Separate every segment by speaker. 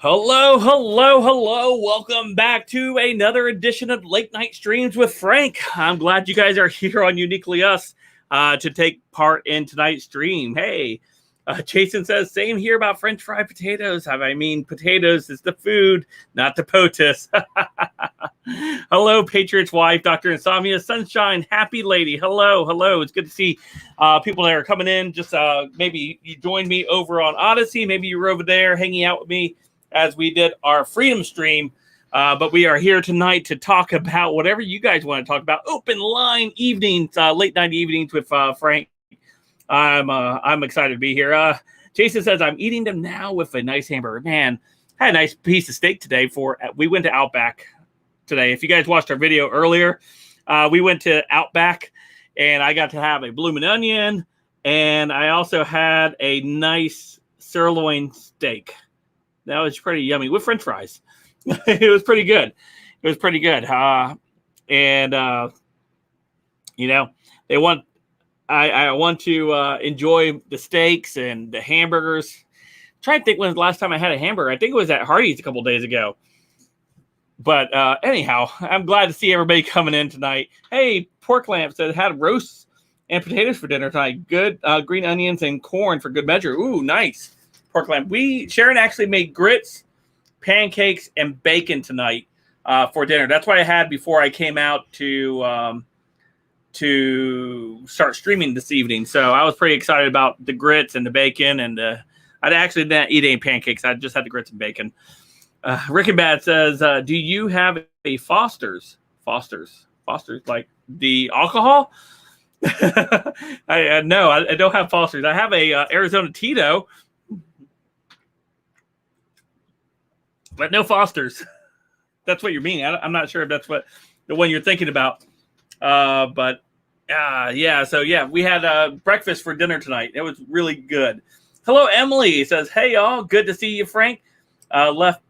Speaker 1: Hello, hello, hello. Welcome back to another edition of Late Night Streams with Frank. I'm glad you guys are here on Uniquely Us to take part in tonight's stream. Hey, Jason says, same here about French fried potatoes. I mean, potatoes is the food, not the POTUS. Hello, Patriot's wife, Dr. Insomnia, Sunshine, Happy Lady. Hello, hello. It's good to see people that are coming in. Just maybe you joined me over on Odyssey. Maybe you were over there hanging out with me as we did our Freedom stream. But we are here tonight to talk about whatever you guys want to talk about. Open line evenings, late night evenings with Frank. I'm excited to be here. Jason says, I'm eating them now with a nice hamburger. Man, I had a nice piece of steak today. We went to Outback today. If you guys watched our video earlier, we went to Outback and I got to have a bloomin' onion, and I also had a nice sirloin steak. That was pretty yummy with French fries. It was pretty good. It was pretty good. I want to enjoy the steaks and the hamburgers. I'm trying to think when the last time I had a hamburger. I think it was at Hardee's a couple days ago. But anyhow, I'm glad to see everybody coming in tonight. Hey, Pork Lamp said had roasts and potatoes for dinner tonight. Good green onions and corn for good measure. Ooh, nice. Pork lamb. Sharon actually made grits, pancakes, and bacon tonight for dinner. That's what I had before I came out to start streaming this evening. So I was pretty excited about the grits and the bacon. And I actually didn't eat any pancakes. I just had the grits and bacon. Rick and Bad says, do you have a Foster's? Foster's like the alcohol? No, I don't have Foster's. I have a Arizona Tito. But no Foster's. That's what you're meaning. I'm not sure if that's what the one you're thinking about. Yeah. So yeah, we had breakfast for dinner tonight. It was really good. Hello, Emily says, "Hey y'all, good to see you, Frank." Left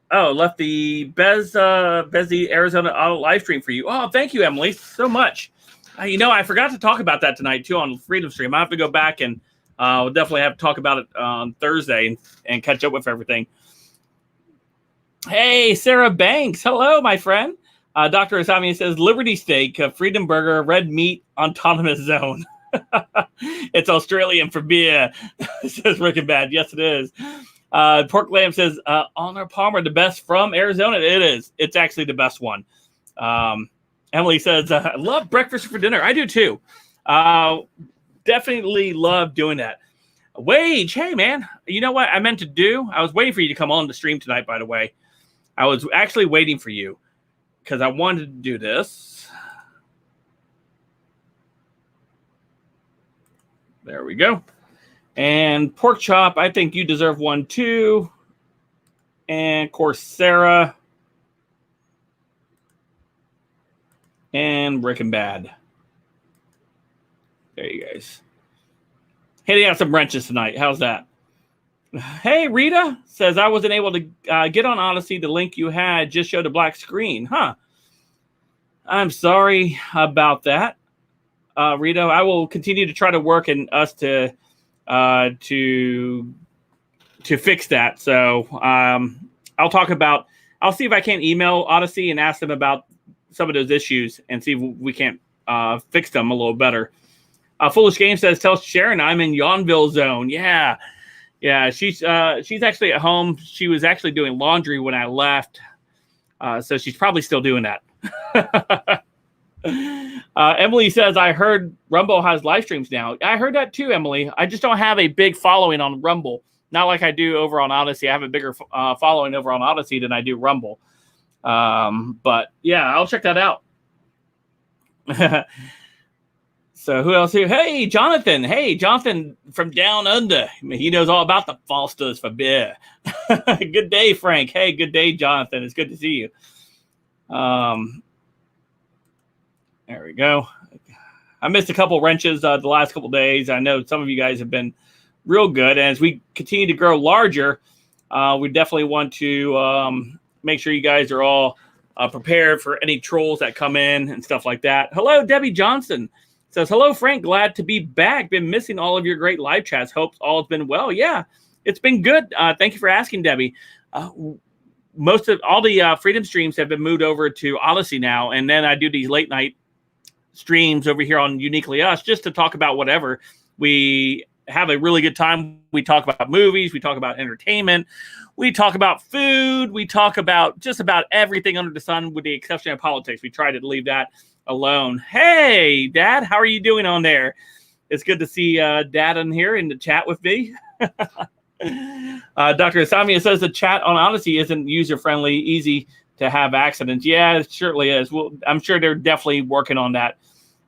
Speaker 1: the Bezzy Arizona Auto live stream for you. Oh, thank you, Emily, so much. I forgot to talk about that tonight too on Freedom Stream. I have to go back and. We'll definitely have to talk about it on Thursday and catch up with everything. Hey, Sarah Banks. Hello, my friend. Dr. Asami says, Liberty Steak, Freedom Burger, red meat, autonomous zone. It's Australian for beer, says Rick and Bad. Yes, it is. Pork Lamb says, Honor Palmer, the best from Arizona. It is. It's actually the best one. Emily says, I love breakfast for dinner. I do too. Definitely love doing that. Wage, hey man, you know what I meant to do? I was waiting for you to come on the stream tonight, by the way. I was actually waiting for you because I wanted to do this. There we go. And Pork Chop, I think you deserve one too. And of course, Sarah. And Rick and Bad. There you guys. Hitting out some wrenches tonight. How's that? Hey, Rita says, I wasn't able to get on Odyssey. The link you had just showed a black screen. Huh. I'm sorry about that, Rita. I will continue to try to work in us to fix that. So I'll see if I can email Odyssey and ask them about some of those issues and see if we can't fix them a little better. Foolish Game says, tell Sharon I'm in Yountville zone. Yeah. She's actually at home. She was actually doing laundry when I left. So she's probably still doing that. Emily says, I heard Rumble has live streams now. I heard that too, Emily. I just don't have a big following on Rumble. Not like I do over on Odyssey. I have a bigger following over on Odyssey than I do Rumble. But yeah, I'll check that out. So who else here? Hey, Jonathan. Hey, Jonathan from down under. He knows all about the Fosters for beer. Good day, Frank. Hey, good day, Jonathan. It's good to see you. There we go. I missed a couple wrenches the last couple days. I know some of you guys have been real good. And as we continue to grow larger, we definitely want to make sure you guys are all prepared for any trolls that come in and stuff like that. Hello, Debbie Johnson. Says, hello, Frank. Glad to be back. Been missing all of your great live chats. Hope all has been well. Yeah. It's been good. Thank you for asking, Debbie. Most of all the Freedom streams have been moved over to Odyssey now, and then I do these late night streams over here on Uniquely Us just to talk about whatever. We have a really good time. We talk about movies, we talk about entertainment, we talk about food, we talk about just about everything under the sun with the exception of politics. We try to leave that alone. Hey, Dad, how are you doing on there? It's good to see Dad in here in the chat with me. Dr. Asamia says the chat on Odyssey isn't user-friendly, easy to have accidents. Yeah, it certainly is. Well, I'm sure they're definitely working on that.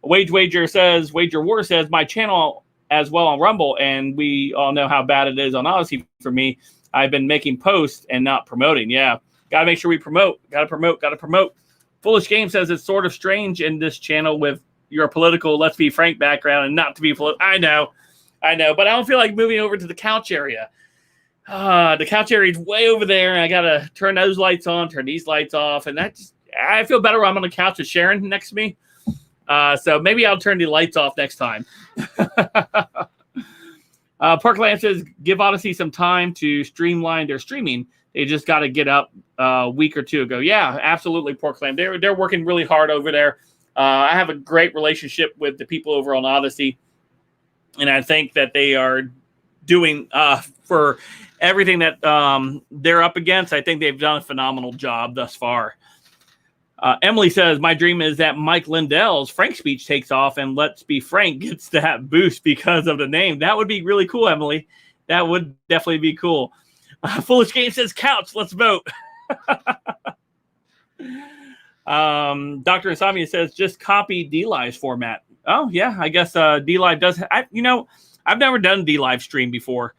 Speaker 1: Wager War says, my channel as well on Rumble, and we all know how bad it is on Odyssey for me. I've been making posts and not promoting. Yeah, got to make sure we promote. Got to promote. Foolish Game says it's sort of strange in this channel with your political, let's be frank background and not to be political. I know, but I don't feel like moving over to the couch area. The couch area is way over there, and I got to turn those lights on, turn these lights off, and I feel better when I'm on the couch with Sharon next to me. So maybe I'll turn the lights off next time. Parkland says, give Odyssey some time to streamline their streaming. They just got to get up a week or two ago. Yeah, absolutely, Parkland. They're working really hard over there. I have a great relationship with the people over on Odyssey, and I think that they are doing for everything that they're up against. I think they've done a phenomenal job thus far. Emily says, my dream is that Mike Lindell's Frank speech takes off and Let's Be Frank gets that boost because of the name. That would be really cool, Emily. That would definitely be cool. Foolish Game says, couch, let's vote. Dr. Insomnia says, just copy DLive's format. Oh, yeah, I guess DLive does. I've never done DLive stream before.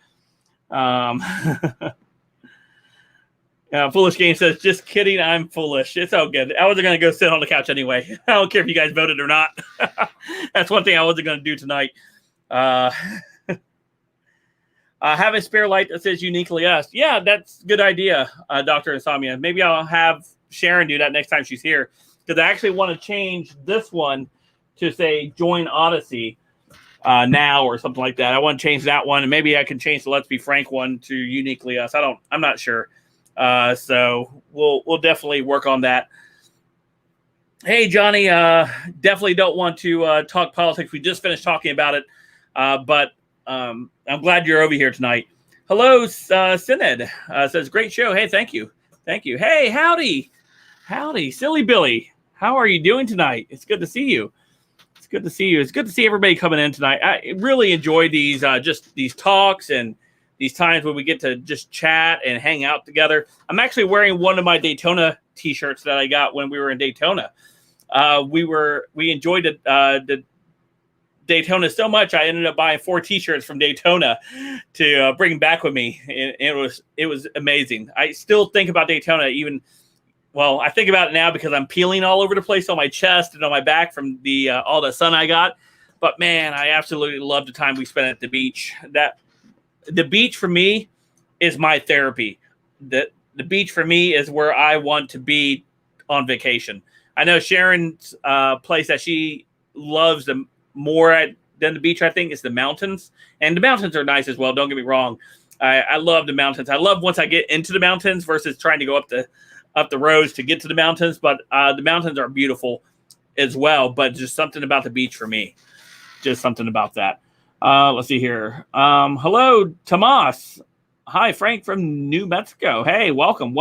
Speaker 1: Foolish Game says, just kidding, I'm foolish. It's all good. I wasn't going to go sit on the couch anyway. I don't care if you guys voted or not. That's one thing I wasn't going to do tonight. Have a spare light that says Uniquely Us. Yeah, that's a good idea, Dr. Insomnia. Maybe I'll have Sharon do that next time she's here, because I actually want to change this one to say Join Odyssey now or something like that. I want to change that one, and maybe I can change the Let's Be Frank one to Uniquely Us. I'm not sure. So we'll definitely work on that. Hey, Johnny, definitely don't want to talk politics. We just finished talking about it, but I'm glad you're over here tonight. Hello, Synod says, great show. Hey, thank you. Hey, howdy, Silly Billy. How are you doing tonight? It's good to see you. It's good to see everybody coming in tonight. I really enjoy these just these talks and these times when we get to just chat and hang out together. I'm actually wearing one of my Daytona t-shirts that I got when we were in Daytona. We enjoyed the Daytona so much, I ended up buying 4 t-shirts from Daytona to bring back with me. And it was amazing. I still think about Daytona I think about it now because I'm peeling all over the place on my chest and on my back from all the sun I got. But man, I absolutely love the time we spent at the beach. The beach for me is my therapy. The beach for me is where I want to be on vacation. I know Sharon's place that she loves more than the beach, I think, is the mountains. And the mountains are nice as well. Don't get me wrong. I love the mountains. I love once I get into the mountains versus trying to go up the roads to get to the mountains. But the mountains are beautiful as well. But just something about the beach for me. Just something about that. Let's see here. Hello, Tomas. Hi, Frank from New Mexico. Hey, welcome.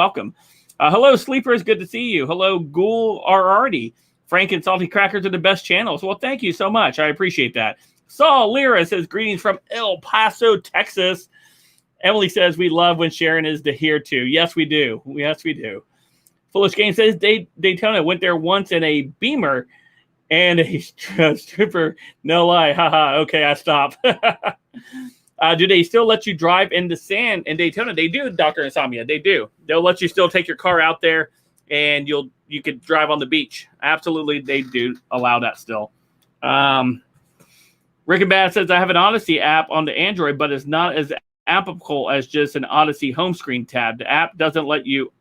Speaker 1: Hello, Sleepers. Good to see you. Hello, Ghoul Arardi. Frank and Salty Crackers are the best channels. Well, thank you so much. I appreciate that. Saul Lyra says, greetings from El Paso, Texas. Emily says, we love when Sharon is here too. Yes, we do. Foolish Game says, Daytona went there once in a Beamer and a stripper. No lie. Haha. Okay, I stop. Do they still let you drive in the sand in Daytona? They do, Dr. Insomnia. They do. They'll let you still take your car out there and you could drive on the beach. Absolutely, they do allow that still. Rick and Bad says, I have an Odyssey app on the Android, but it's not as applicable as just an Odyssey home screen tab. The app doesn't let you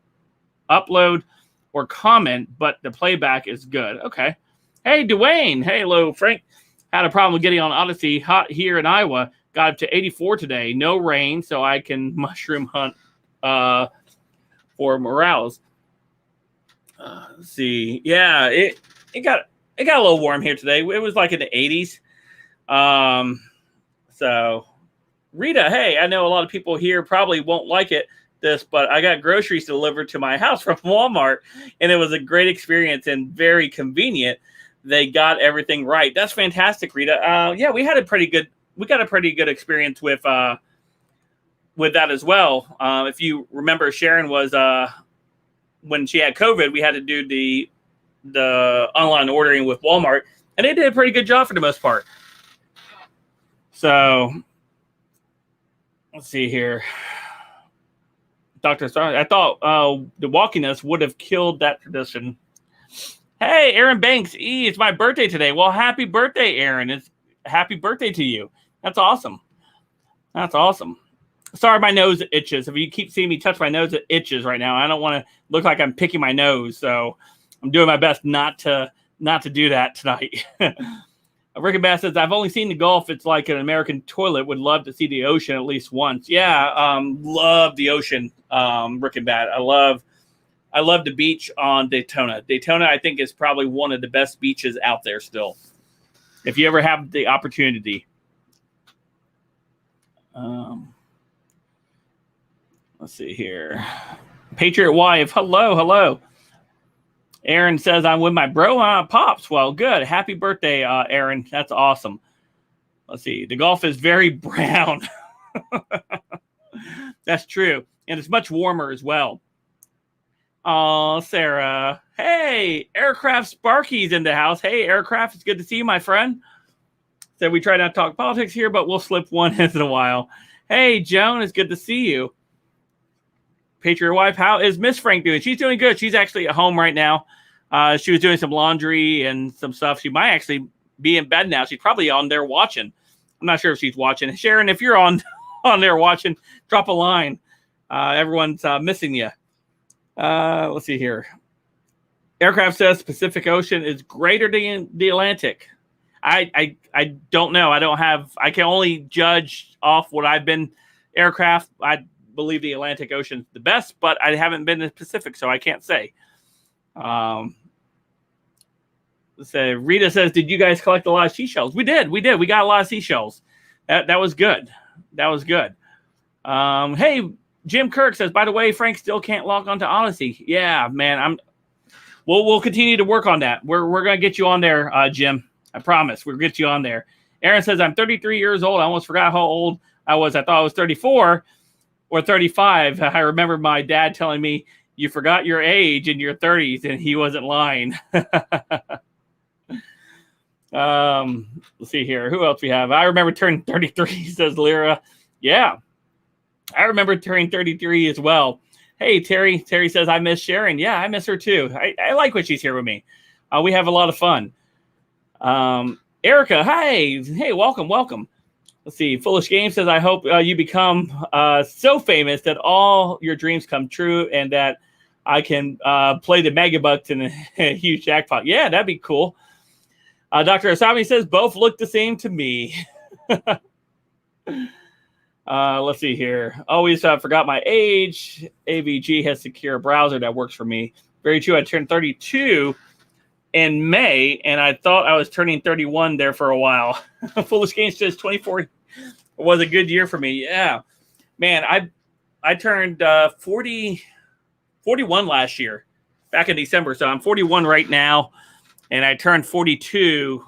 Speaker 1: upload or comment, but the playback is good. Okay. Hey, Dwayne. Hey, hello, Frank. Had a problem getting on Odyssey. Hot here in Iowa. got up to 84 today. No rain, so I can mushroom hunt for morels. Let's see. Yeah, it got a little warm here today. It was like in the 80s. So Rita, hey, I know a lot of people here probably won't like this, but I got groceries delivered to my house from Walmart, and it was a great experience and very convenient. They got everything right. That's fantastic, Rita. Yeah, we got a pretty good experience with that as well. If you remember, Sharon was when she had COVID, we had to do the online ordering with Walmart, and they did a pretty good job for the most part. So let's see here. Dr. Star, I thought the walkiness would have killed that tradition. Hey, Aaron Banks, it's my birthday today. Well, happy birthday, Aaron. Happy birthday to you. That's awesome. That's awesome. Sorry, my nose itches. If you keep seeing me touch my nose, it itches right now. I don't want to look like I'm picking my nose, so I'm doing my best not to do that tonight. Rick and Bass says, I've only seen the Gulf. It's like an American toilet. Would love to see the ocean at least once. Yeah, love the ocean, Rick and Bass. I love the beach on Daytona. Daytona, I think, is probably one of the best beaches out there still, if you ever have the opportunity. Let's see here. Patriot Wife, hello. Aaron says, I'm with my bro, Pops. Well, good. Happy birthday, Aaron. That's awesome. Let's see. The Gulf is very brown. That's true. And it's much warmer as well. Oh, Sarah. Hey, Aircraft Sparky's in the house. Hey, Aircraft, it's good to see you, my friend. Said we try not to talk politics here, but we'll slip one once in a while. Hey, Joan, it's good to see you. Patriot Wife, how is Miss Frank doing? She's doing good. She's actually at home right now. She was doing some laundry and some stuff. She might actually be in bed now. She's probably on there watching. I'm not sure if she's watching. Sharon, if you're on there watching, drop a line. Everyone's missing you. Let's see here. Aircraft says Pacific Ocean is greater than the Atlantic. I don't know. I can only judge off what I've been. Aircraft, I believe the Atlantic Ocean is the best, but I haven't been to the Pacific, so I can't say. Rita says, did you guys collect a lot of seashells? We did. We got a lot of seashells. That was good. Hey, Jim Kirk says, by the way, Frank still can't log on to Odyssey. Yeah, man, we'll continue to work on that. We're gonna get you on there, Jim. I promise we'll get you on there. Aaron says, I'm 33 years old. I almost forgot how old I was. I thought I was 34 or 35. I remember my dad telling me, you forgot your age in your 30s, and he wasn't lying. Let's see here. Who else we have? I remember turning 33, says Lyra. Yeah, I remember turning 33 as well. Hey, Terry. Terry says, I miss Sharon. Yeah, I miss her too. I like when she's here with me. We have a lot of fun. Erica, hi. Hey, welcome. Let's see. Foolish Game says, I hope you become so famous that all your dreams come true and that I can play the Megabucks in a huge jackpot. Yeah, that'd be cool. Dr. Asami says, both look the same to me. Let's see here. Always forgot my age. AVG has secure browser that works for me. Very true. I turned 32 in May, and I thought I was turning 31 there for a while. Foolish Game says 24 was a good year for me. Yeah, man, I turned 41 last year, back in December. So I'm 41 right now, and I turned 42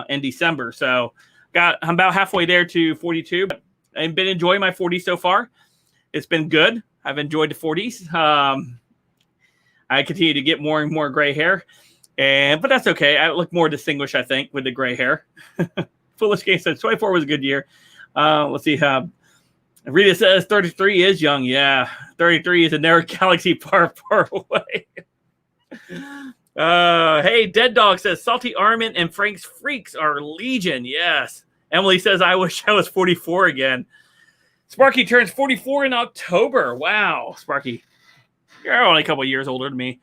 Speaker 1: in December. So I'm about halfway there to 42. But I've been enjoying my 40s so far. It's been good. I've enjoyed the 40s. I continue to get more and more gray hair, but that's okay. I look more distinguished, I think, with the gray hair. Foolish Game says 24 was a good year. Let's see. Rita says 33 is young. Yeah, 33 is another galaxy far, far away. Hey, Dead Dog says Salty Armin and Frank's Freaks are legion. Yes. Emily says, I wish I was 44 again. Sparky turns 44 in October. Wow, Sparky. You're only a couple of years older than me.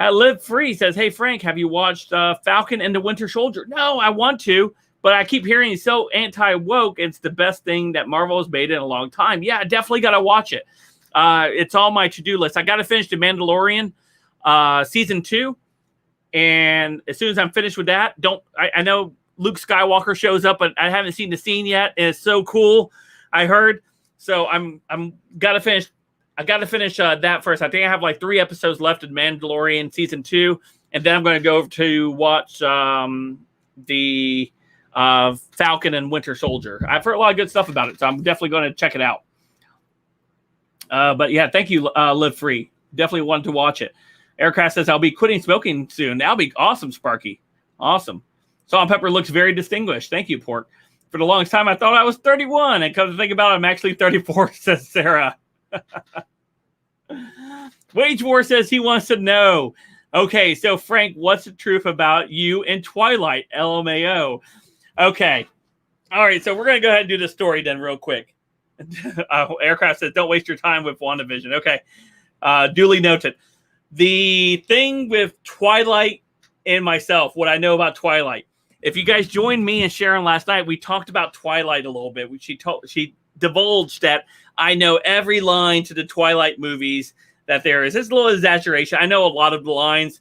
Speaker 1: Live Free says, hey, Frank, have you watched Falcon and the Winter Soldier? No, I want to, but I keep hearing he's so anti-woke. It's the best thing that Marvel has made in a long time. Yeah, I definitely got to watch it. It's on my to-do list. I got to finish The Mandalorian season 2. And as soon as I'm finished with that, I know Luke Skywalker shows up, but I haven't seen the scene yet. And it's so cool, I heard. So I'm got to finish. I got to finish that first. I think I have like 3 episodes left of Mandalorian season 2. And then I'm going to go to watch the Falcon and Winter Soldier. I've heard a lot of good stuff about it, so I'm definitely going to check it out. But yeah, thank you, Live Free. Definitely wanted to watch it. Aircraft says, I'll be quitting smoking soon. That'll be awesome, Sparky. Awesome. Salt and Pepper looks very distinguished. Thank you, Pork. For the longest time, I thought I was 31. And come to think about it, I'm actually 34, says Sarah. Wage War says he wants to know. Okay, so Frank, what's the truth about you and Twilight? LMAO. Okay. All right, so we're going to go ahead and do this story then real quick. Aircraft says, don't waste your time with WandaVision. Okay. Duly noted. The thing with Twilight and myself, what I know about Twilight. If you guys joined me and Sharon last night, we talked about Twilight a little bit. She divulged that I know every line to the Twilight movies that there is. It's a little exaggeration. I know a lot of the lines.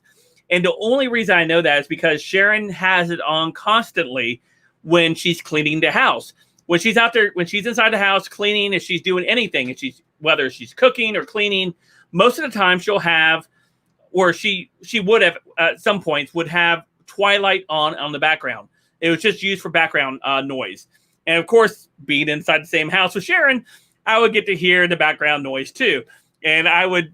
Speaker 1: And the only reason I know that is because Sharon has it on constantly when she's cleaning the house. When she's out there, when she's inside the house cleaning, if she's doing anything, and whether she's cooking or cleaning, most of the time she'll have, or she would have at some points would have Twilight on the background. It was just used for background noise. And of course, being inside the same house with Sharon, I would get to hear the background noise too. And I would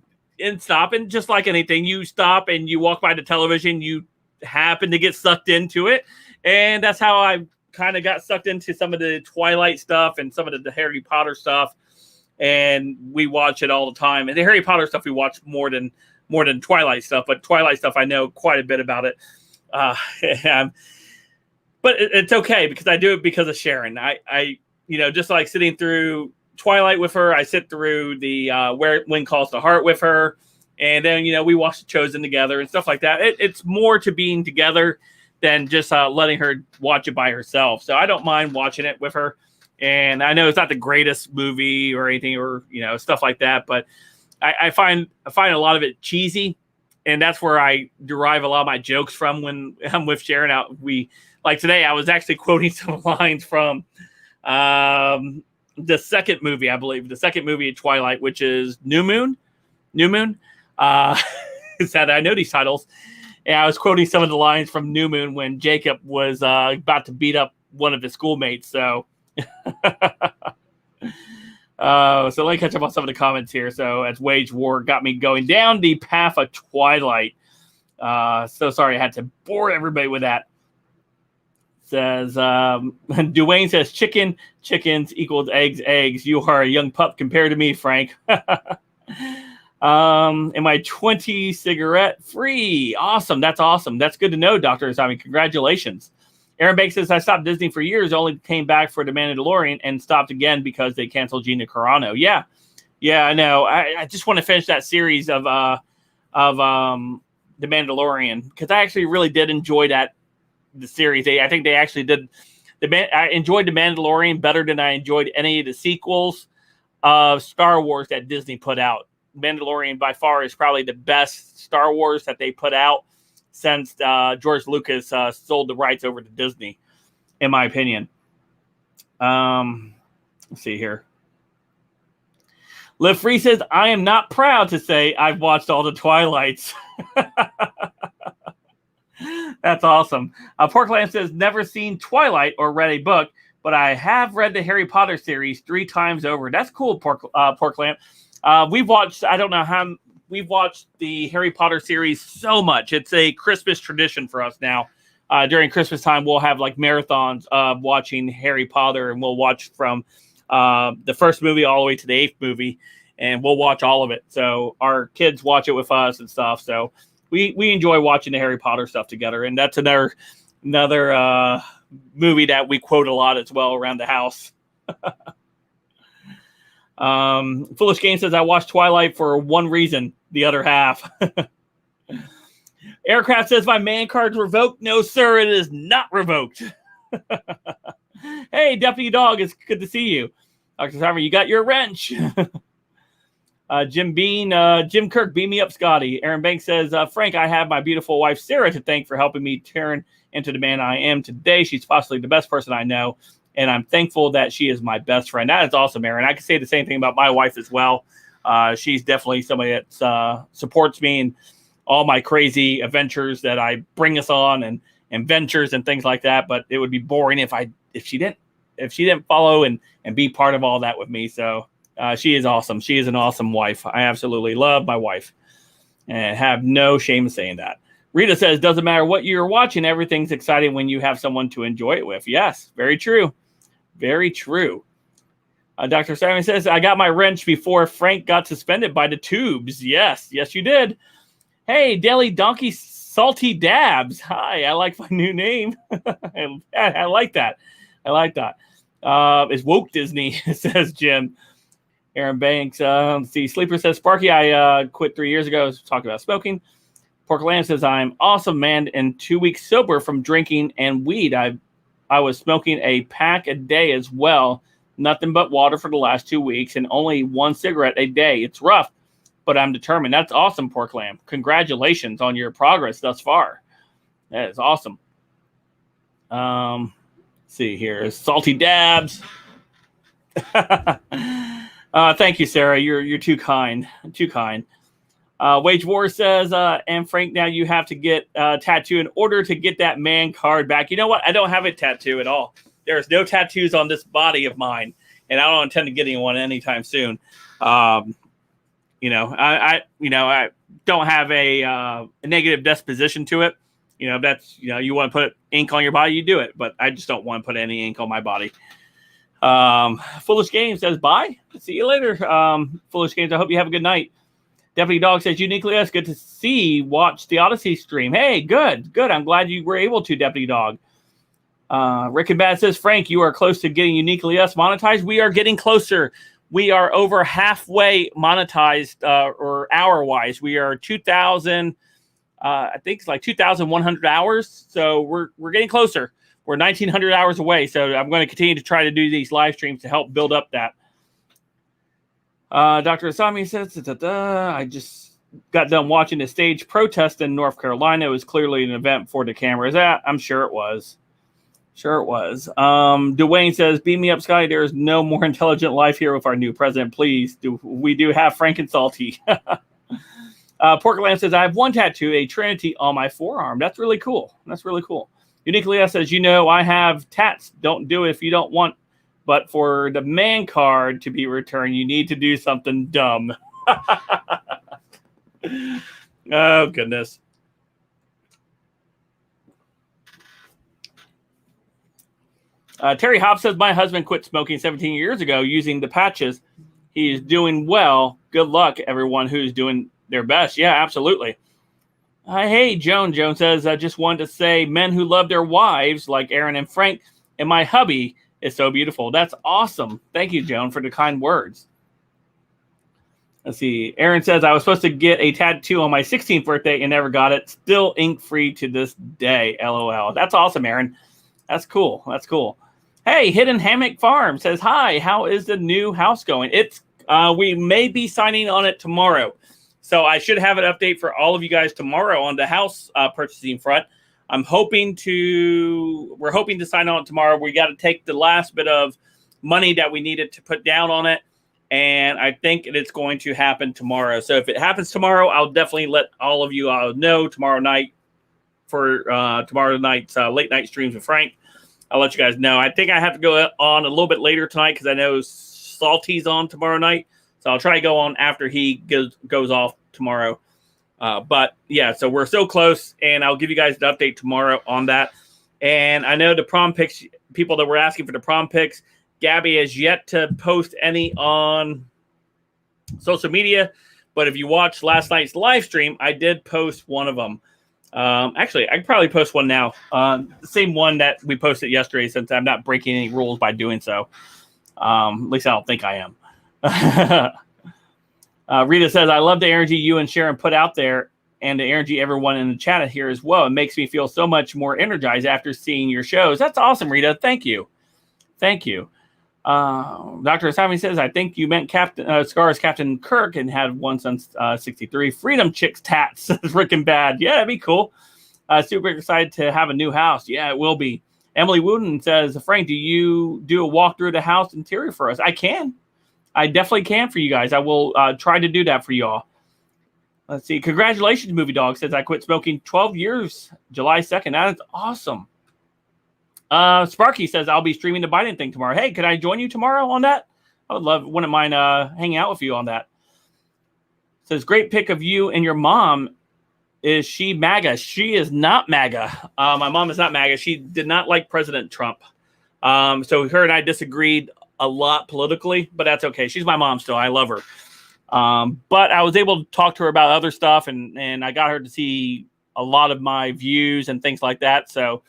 Speaker 1: stop, and just like anything, you stop and you walk by the television, you happen to get sucked into it. And that's how I kind of got sucked into some of the Twilight stuff and some of the Harry Potter stuff. And we watch it all the time. And the Harry Potter stuff we watch more than Twilight stuff, but Twilight stuff I know quite a bit about it. But it's okay because I do it because of Sharon. I just like sitting through Twilight with her, I sit through the Where Wind Calls the Heart with her, and then we watch The Chosen together and stuff like that. It's more to being together than just letting her watch it by herself. So I don't mind watching it with her. And I know it's not the greatest movie or anything, or stuff like that, but I find a lot of it cheesy, and that's where I derive a lot of my jokes from when I'm with Sharon. Like today, I was actually quoting some lines from the second movie, I believe, the second movie of Twilight, which is New Moon. It's sad I know these titles. And I was quoting some of the lines from New Moon when Jacob was about to beat up one of his schoolmates. So, so let me catch up on some of the comments here. So, as Wage War got me going down the path of Twilight. So sorry I had to bore everybody with that. Says Dwayne says chickens equals eggs. You are a young pup compared to me, Frank. Am I 20 cigarette free? Awesome. That's awesome. That's good to know, Dr. Asami. Congratulations. Aaron Banks says I stopped Disney for years, only came back for The Mandalorian and stopped again because they canceled Gina Carano. Yeah, I know. I just want to finish that series of The Mandalorian because I actually really did enjoy the series. I think they actually did. I enjoyed The Mandalorian better than I enjoyed any of the sequels of Star Wars that Disney put out. Mandalorian by far is probably the best Star Wars that they put out since George Lucas sold the rights over to Disney, in my opinion. Let's see here. Live Free says, I am not proud to say I've watched all the Twilights. That's awesome. Porkland says, never seen Twilight or read a book, but I have read the Harry Potter series 3 times over. That's cool, Porkland. We've watched, I don't know how, we've watched the Harry Potter series so much. It's a Christmas tradition for us now. During Christmas time, we'll have like marathons of watching Harry Potter, and we'll watch from the first movie all the way to the 8th movie, and we'll watch all of it. So our kids watch it with us and stuff. So we enjoy watching the Harry Potter stuff together. And that's another movie that we quote a lot as well around the house. Foolish Game says I watched Twilight for one reason, the other half. Aircraft says my man card's revoked. No, sir, it is not revoked. Hey, Deputy Dog, it's good to see you. Dr. Simon, you got your wrench. Jim Bean, Jim Kirk, beam me up, Scotty. Aaron Banks says, Frank, I have my beautiful wife, Sarah, to thank for helping me turn into the man I am today. She's possibly the best person I know, and I'm thankful that she is my best friend. That is awesome, Aaron. I can say the same thing about my wife as well. She's definitely somebody that supports me in all my crazy adventures that I bring us on and ventures and things like that. But it would be boring if she didn't follow and be part of all that with me. So she is awesome. She is an awesome wife. I absolutely love my wife and have no shame in saying that. Rita says, doesn't matter what you're watching, everything's exciting when you have someone to enjoy it with. Yes, very true. Very true. Dr. Simon says, I got my wrench before Frank got suspended by the tubes. Yes, you did. Hey, Daily Donkey Salty Dabs. Hi, I like my new name. I like that. It's woke Disney, says Jim. Aaron Banks. Let's see. Sleeper says, Sparky, I quit 3 years ago. Talking about smoking. Pork Lamb says, I'm awesome, man, and 2 weeks sober from drinking and weed. I was smoking a pack a day as well. Nothing but water for the last 2 weeks and only one cigarette a day. It's rough, but I'm determined. That's awesome, Pork Lamb. Congratulations on your progress thus far. That is awesome. Let's see here. Salty Dabs. Thank you, Sarah. You're too kind. Too kind. Wage War says, and Frank, now you have to get a tattoo in order to get that man card back. You know what? I don't have a tattoo at all. There's no tattoos on this body of mine, and I don't intend to get anyone anytime soon. I don't have a negative disposition to it. That's, you want to put ink on your body, you do it, but I just don't want to put any ink on my body. Foolish Games says, bye. See you later. Foolish Games, I hope you have a good night. Deputy Dog says, uniquely, it's good to watch the Odyssey stream. Hey, good. I'm glad you were able to, Deputy Dog. Rick and Bad says, Frank, you are close to getting Uniquely Us monetized. We are getting closer. We are over halfway monetized, or hour-wise. We are 2,000, I think it's like 2,100 hours. So we're getting closer. We're 1,900 hours away. So I'm going to continue to try to do these live streams to help build up that. Dr. Asami says, I just got done watching the stage protest in North Carolina. It was clearly an event for the cameras. I'm sure it was. Dwayne says, beam me up, Scotty. There is no more intelligent life here with our new president. Please, we do have Frank and Salty. Pork Lamb says, I have one tattoo, a Trinity on my forearm. That's really cool. Uniquely Us says, I have tats. Don't do it if you don't want. But for the man card to be returned, you need to do something dumb. Oh, goodness. Terry Hobbs says, my husband quit smoking 17 years ago using the patches. He's doing well. Good luck, everyone who's doing their best. Yeah, absolutely. Hey, Joan. Joan says, I just wanted to say men who love their wives like Aaron and Frank and my hubby is so beautiful. That's awesome. Thank you, Joan, for the kind words. Let's see. Aaron says, I was supposed to get a tattoo on my 16th birthday and never got it. Still ink-free to this day. LOL. That's awesome, Aaron. That's cool. Hey, Hidden Hammock Farm says, hi, how is the new house going? We may be signing on it tomorrow. So I should have an update for all of you guys tomorrow on the house purchasing front. We're hoping to sign on tomorrow. We got to take the last bit of money that we needed to put down on it. And I think it's going to happen tomorrow. So if it happens tomorrow, I'll definitely let all of you know tomorrow night for tomorrow night's late night streams with Frank. I'll let you guys know. I think I have to go on a little bit later tonight because I know Salty's on tomorrow night. So I'll try to go on after he goes off tomorrow. But yeah, so we're so close, and I'll give you guys an update tomorrow on that. And I know the prom pics, people that were asking for the prom pics, Gabby has yet to post any on social media. But if you watched last night's live stream, I did post one of them. Actually, I could probably post one now. The same one that we posted yesterday, since I'm not breaking any rules by doing so. At least I don't think I am. Rita says, I love the energy you and Sharon put out there and the energy everyone in the chat here as well. It makes me feel so much more energized after seeing your shows. That's awesome, Rita. Thank you. Thank you. Dr. Asami says, I think you meant Scar's Captain Kirk and had one since 63. Freedom Chicks tats. Freaking bad. Yeah, that'd be cool. Super excited to have a new house. Yeah, it will be. Emily Wooden says, Frank, do you do a walkthrough of the house interior for us? I can. I definitely can for you guys. I will try to do that for y'all. Let's see. Congratulations, Movie Dog says, I quit smoking 12 years, July 2nd. That is awesome. Sparky says, I'll be streaming the Biden thing tomorrow. Hey, could I join you tomorrow on that? Wouldn't mind hanging out with you on that. Says, great pic of you and your mom. Is she MAGA? She is not MAGA. My mom is not MAGA. She did not like President Trump. So her and I disagreed a lot politically, but that's okay. She's my mom still. I love her. But I was able to talk to her about other stuff, and I got her to see a lot of my views and things like that. So,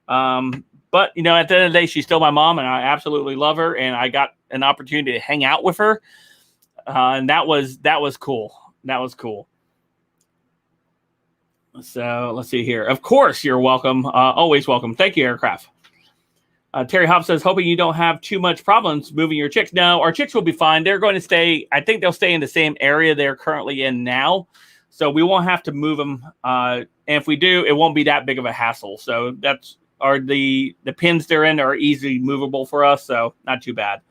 Speaker 1: but, at the end of the day, she's still my mom, and I absolutely love her, and I got an opportunity to hang out with her, and that was cool. That was cool. So let's see here. Of course, you're welcome. Always welcome. Thank you, Aircraft. Terry Hopp says, hoping you don't have too much problems moving your chicks. No, our chicks will be fine. They're going to stay. I think they'll stay in the same area they're currently in now. So we won't have to move them. And if we do, it won't be that big of a hassle. So the pins they're in are easily movable for us. So not too bad.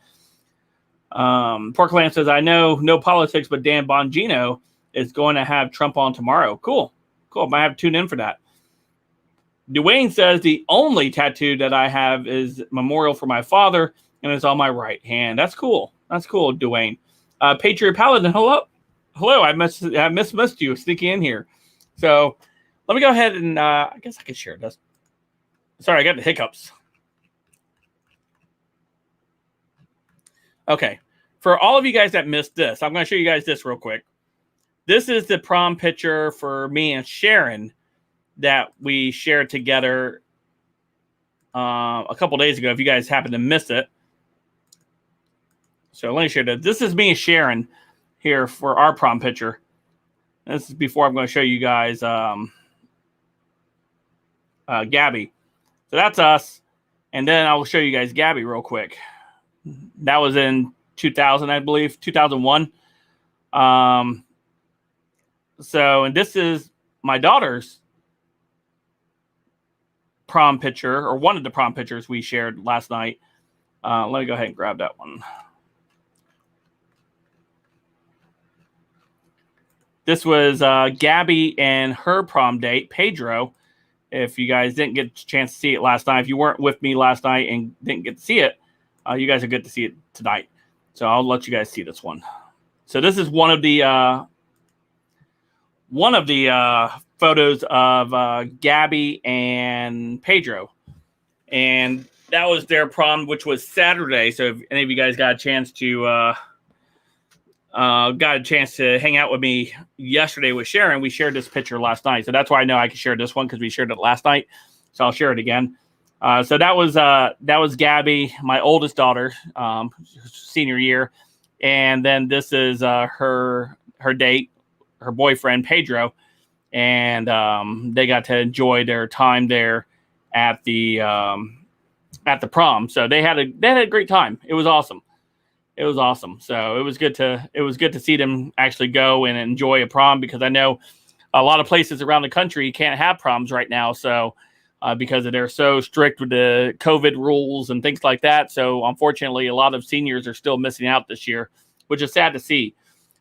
Speaker 1: Pork Lamb says, I know no politics, but Dan Bongino is going to have Trump on tomorrow. Cool. Might have to tune in for that. Dwayne says, the only tattoo that I have is memorial for my father, and it's on my right hand. That's cool. Dwayne. Patriot Paladin, hello. I missed you sneaking in here. So let me go ahead and I guess I can share this. Sorry, I got the hiccups. Okay. For all of you guys that missed this, I'm going to show you guys this real quick. This is the prom picture for me and Sharon that we shared together a couple days ago, if you guys happen to miss it. So let me share that. This is me and Sharon here for our prom picture. This is before I'm going to show you guys Gabby. So that's us. And then I will show you guys Gabby real quick. That was in 2000, I believe, 2001. And this is my daughter's prom picture, or one of the prom pictures we shared last night. Let me go ahead and grab that one. This was Gabby and her prom date, Pedro. If you guys didn't get a chance to see it last night, if you weren't with me last night and didn't get to see it, you guys are good to see it tonight. So I'll let you guys see this one. So this is one of the photos of Gabby and Pedro, and that was their prom, which was Saturday. So if any of you guys got a chance to hang out with me yesterday with Sharon, we shared this picture last night. So that's why I know I can share this one, because we shared it last night. So I'll share it again. So that was Gabby, my oldest daughter, senior year, and then this is her date, her boyfriend Pedro, and they got to enjoy their time there at the prom. So they had a great time. It was awesome. So it was good to see them actually go and enjoy a prom, because I know a lot of places around the country can't have proms right now. So because they're so strict with the COVID rules and things like that. So unfortunately, a lot of seniors are still missing out this year, which is sad to see.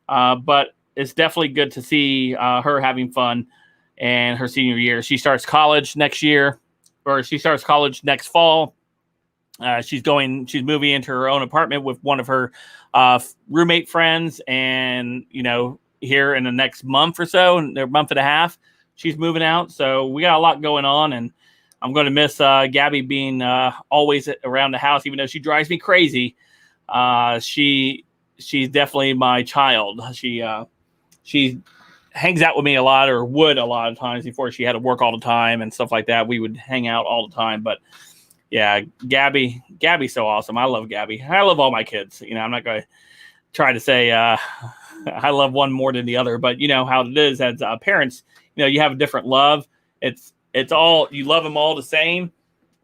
Speaker 1: But it's definitely good to see her having fun and her senior year. She starts college next year, or she starts college next fall. She's moving into her own apartment with one of her roommate friends, and here in the next month or so, and a month and a half, she's moving out. So we got a lot going on, and I'm going to miss Gabby being always around the house, even though she drives me crazy. She's definitely my child. She hangs out with me a lot, or would a lot of times before she had to work all the time and stuff like that. We would hang out all the time, but yeah, Gabby's so awesome. I love Gabby. I love all my kids. I'm not going to try to say I love one more than the other, but you know how it is as parents. you have a different love. It's all, you love them all the same,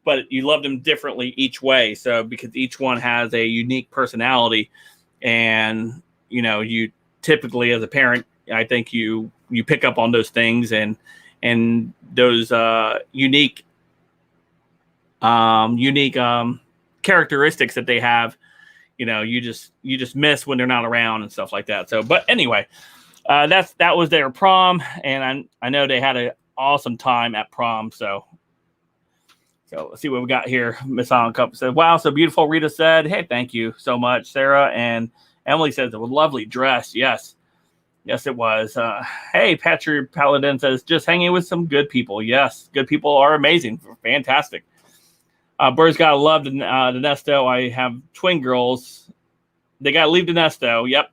Speaker 1: but you love them differently each way. So because each one has a unique personality, and you typically as a parent, I think you pick up on those things and those unique characteristics that they have. You just miss when they're not around and stuff like that. So, but anyway, that was their prom, and I know they had an awesome time at prom. So let's see what we got here. Miss Allen Cup said, "Wow, so beautiful." Rita said, "Hey, thank you so much, Sarah." And Emily says, "It was a lovely dress." Yes, it was. Hey, Patrick Paladin says, "Just hanging with some good people." Yes, good people are amazing, fantastic. Birds gotta love the Nesto. I have twin girls. They gotta leave the Nesto. Yep.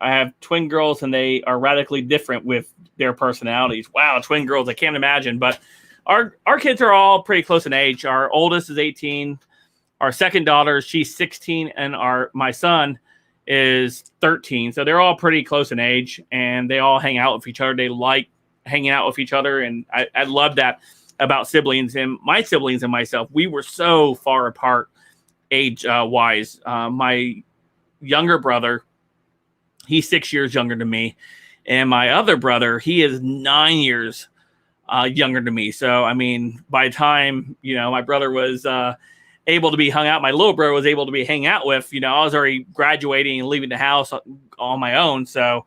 Speaker 1: I have twin girls, and they are radically different with their personalities. Wow, twin girls, I can't imagine. But our kids are all pretty close in age. Our oldest is 18. Our second daughter, she's 16, and my son is 13. So they're all pretty close in age, and they all hang out with each other. They like hanging out with each other, and I love that about siblings. And my siblings and myself, we were so far apart age wise. My younger brother, he's 6 years younger than me, and my other brother, he is 9 years younger than me. So I mean, by the time my brother was able to be hung out, my little brother was able to be hang out with, I was already graduating and leaving the house on my own, so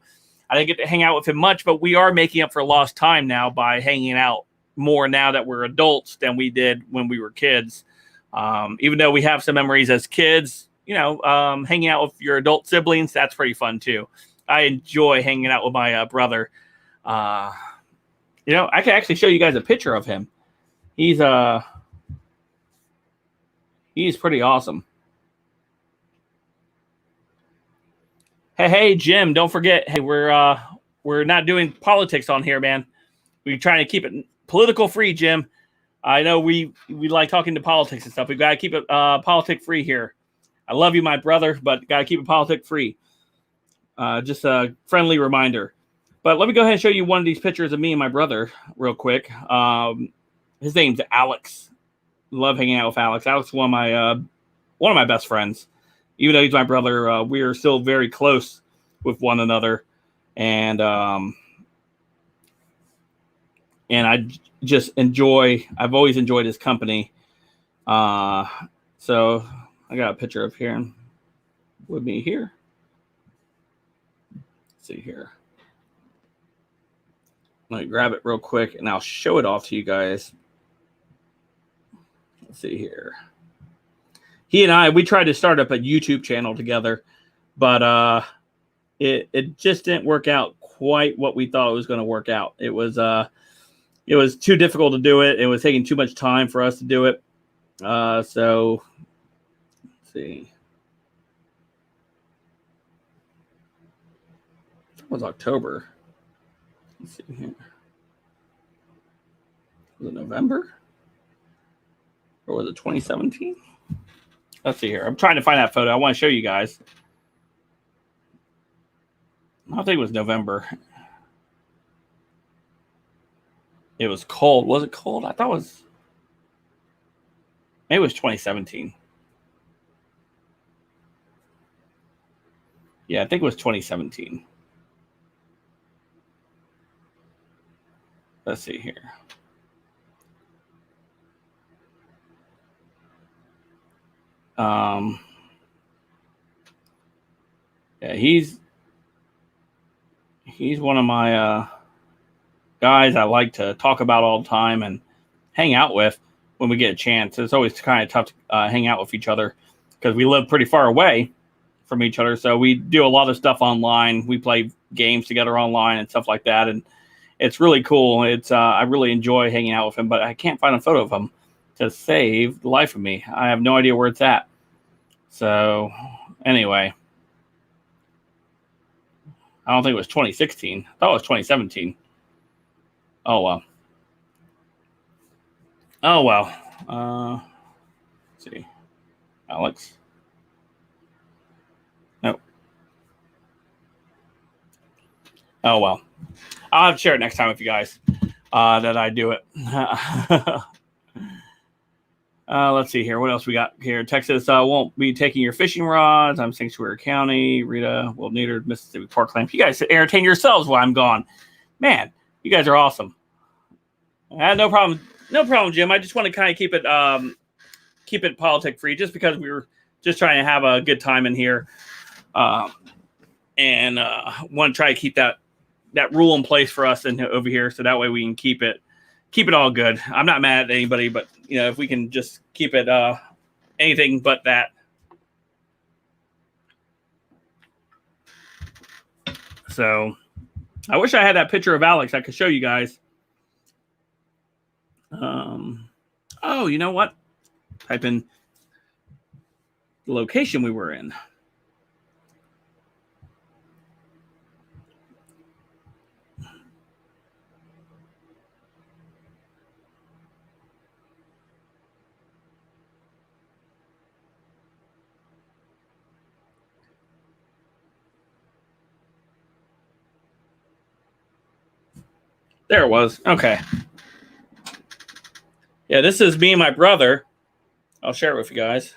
Speaker 1: I didn't get to hang out with him much. But we are making up for lost time now by hanging out more now that we're adults than we did when we were kids. Even though we have some memories as kids, hanging out with your adult siblings, that's pretty fun too. I enjoy hanging out with my brother. I can actually show you guys a picture of him. He's pretty awesome. Hey, Jim, don't forget, hey, we're not doing politics on here, man. We're trying to keep it political free, Jim. I know we like talking to politics and stuff. We've got to keep it politic free here. I love you, my brother, but got to keep it politic free. Just a friendly reminder. But let me go ahead and show you one of these pictures of me and my brother real quick. His name's Alex. Love hanging out with Alex. Alex is one of my best friends. Even though he's my brother, we are still very close with one another. And I just I've always enjoyed his company. So I got a picture of him with me here. Let's see here. Let me grab it real quick, and I'll show it off to you guys. Let's see here. He and we tried to start up a YouTube channel together, but it just didn't work out quite what we thought it was going to work out. It was too difficult to do it. It was taking too much time for us to do it. So let's see. It was October. Let's see here. Was it November? Or was it 2017? Let's see here. I'm trying to find that photo. I want to show you guys. I think it was November. It was cold. Was it cold? I thought it was. Maybe it was 2017. Yeah, I think it was 2017. Let's see here. Yeah, he's one of my guys I like to talk about all the time and hang out with when we get a chance. It's always kind of tough to hang out with each other because we live pretty far away from each other. So we do a lot of stuff online. We play games together online and stuff like that. And it's really cool. It's I really enjoy hanging out with him, but I can't find a photo of him to save the life of me. I have no idea where it's at. So anyway, I don't think it was 2016. I thought it was 2017. Oh, well. Oh, well. Let's see. Alex. Nope. Oh, well. I'll have to share it next time with you guys. that I do it. Let's see here. What else we got here? Texas won't be taking your fishing rods. I'm Sanctuary County. Rita will neuter Mississippi Parkland. You guys entertain yourselves while I'm gone. Man, you guys are awesome. No problem. No problem, Jim. I just want to kind of keep it politic free, just because we were just trying to have a good time in here, and want to try to keep that rule in place for us and over here, so that way we can keep it all good. I'm not mad at anybody, but if we can just keep it anything but that. So I wish I had that picture of Alex I could show you guys. Oh, you know what? Type in the location we were in. There it was. Okay. Yeah, this is me and my brother. I'll share it with you guys.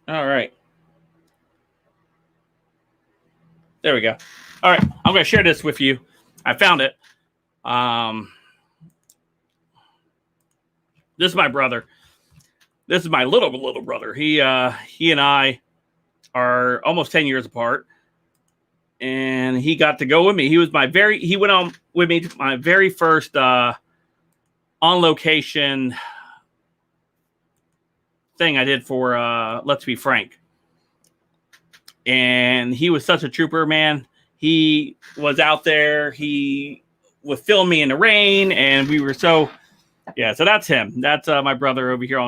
Speaker 1: All right. There we go. All right. I'm going to share this with you. I found it. This is my brother. This is my little brother. He and I are almost 10 years apart. And he got to go with me. He went on with me to my very first on location thing I did for Let's Be Frank. And he was such a trooper, man. He was out there. He was filming me in the rain, and we were so that's him. That's my brother over here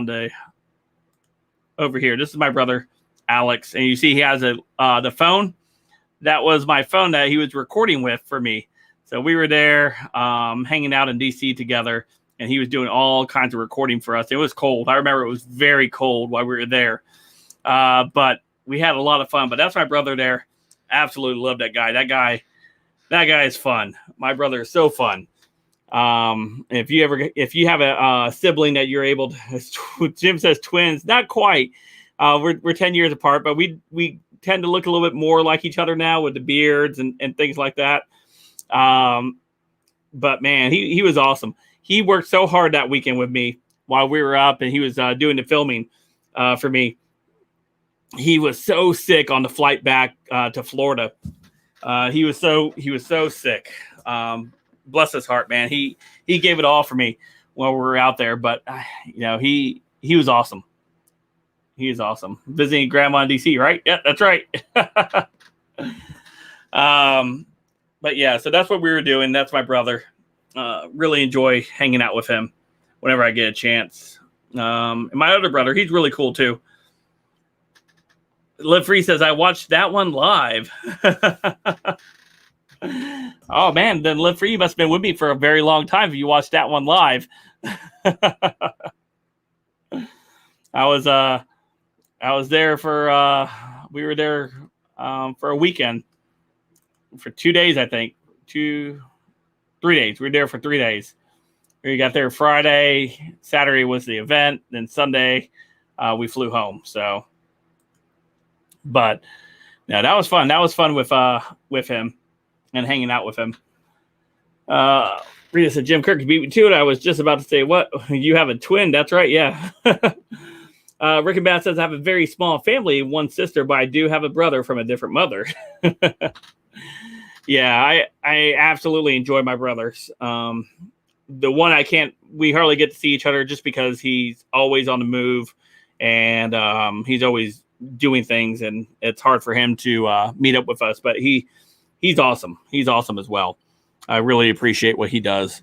Speaker 1: over here. This is my brother, Alex. And you see he has the phone. That was my phone that he was recording with for me. So we were there hanging out in DC together, and he was doing all kinds of recording for us. It was cold. I remember it was very cold while we were there. But we had a lot of fun. But that's my brother there. Absolutely love that guy. That guy is fun. My brother is so fun. If you have a sibling that you're able to, Jim says twins, not quite. We're 10 years apart, but we tend to look a little bit more like each other now with the beards and things like that. But man, he was awesome. He worked so hard that weekend with me while we were up, and he was doing the filming for me. He was so sick on the flight back to Florida. He was so sick. Bless his heart, man. He gave it all for me while we were out there. But he was awesome. He is awesome. Visiting grandma in DC, right? Yeah, that's right. But yeah, so that's what we were doing. That's my brother. Really enjoy hanging out with him whenever I get a chance. And my other brother, he's really cool too. Live Free says, I watched that one live. Oh man, then Live Free, you must have been with me for a very long time if you watched that one live. I was there for we were there for a weekend, for 2 days, I think. 3 days. We were there for 3 days. We got there Friday, Saturday was the event, then Sunday we flew home. So, but no, that was fun. That was fun with him and hanging out with him. Rita said, Jim Kirk beat me to it. I was just about to say, what? You have a twin? That's right. Yeah. Rick and Bass says, I have a very small family, one sister, but I do have a brother from a different mother. Yeah, I absolutely enjoy my brothers. The one we hardly get to see each other just because he's always on the move, and he's always doing things, and it's hard for him to meet up with us, but he's awesome. He's awesome as well. I really appreciate what he does.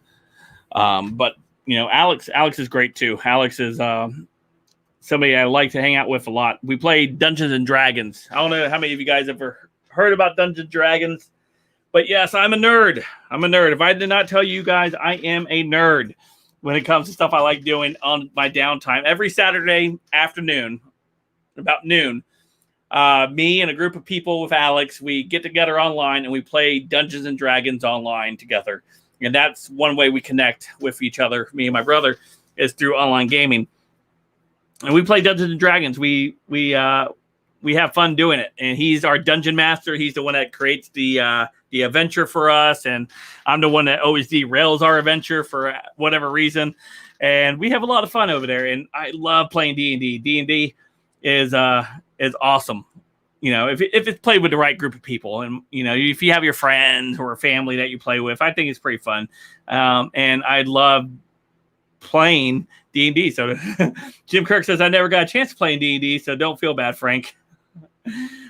Speaker 1: But Alex is great too. Alex is somebody I like to hang out with a lot. We play Dungeons and Dragons. I don't know how many of you guys ever heard about Dungeons and Dragons, but yes, I'm a nerd. If I did not tell you guys, I am a nerd when it comes to stuff I like doing on my downtime. Every Saturday afternoon, about noon, Me and a group of people with Alex, we get together online and we play Dungeons and Dragons online together. And that's one way we connect with each other, me and my brother, is through online gaming. And we play Dungeons and Dragons. We have fun doing it. And he's our dungeon master. He's the one that creates the adventure for us. And I'm the one that always derails our adventure for whatever reason. And we have a lot of fun over there. And I love playing D&D. D&D is awesome. If it's played with the right group of people, and if you have your friends or family that you play with, I think it's pretty fun. And I love playing D&D. So Jim Kirk says I never got a chance to play in D&D, so don't feel bad, Frank.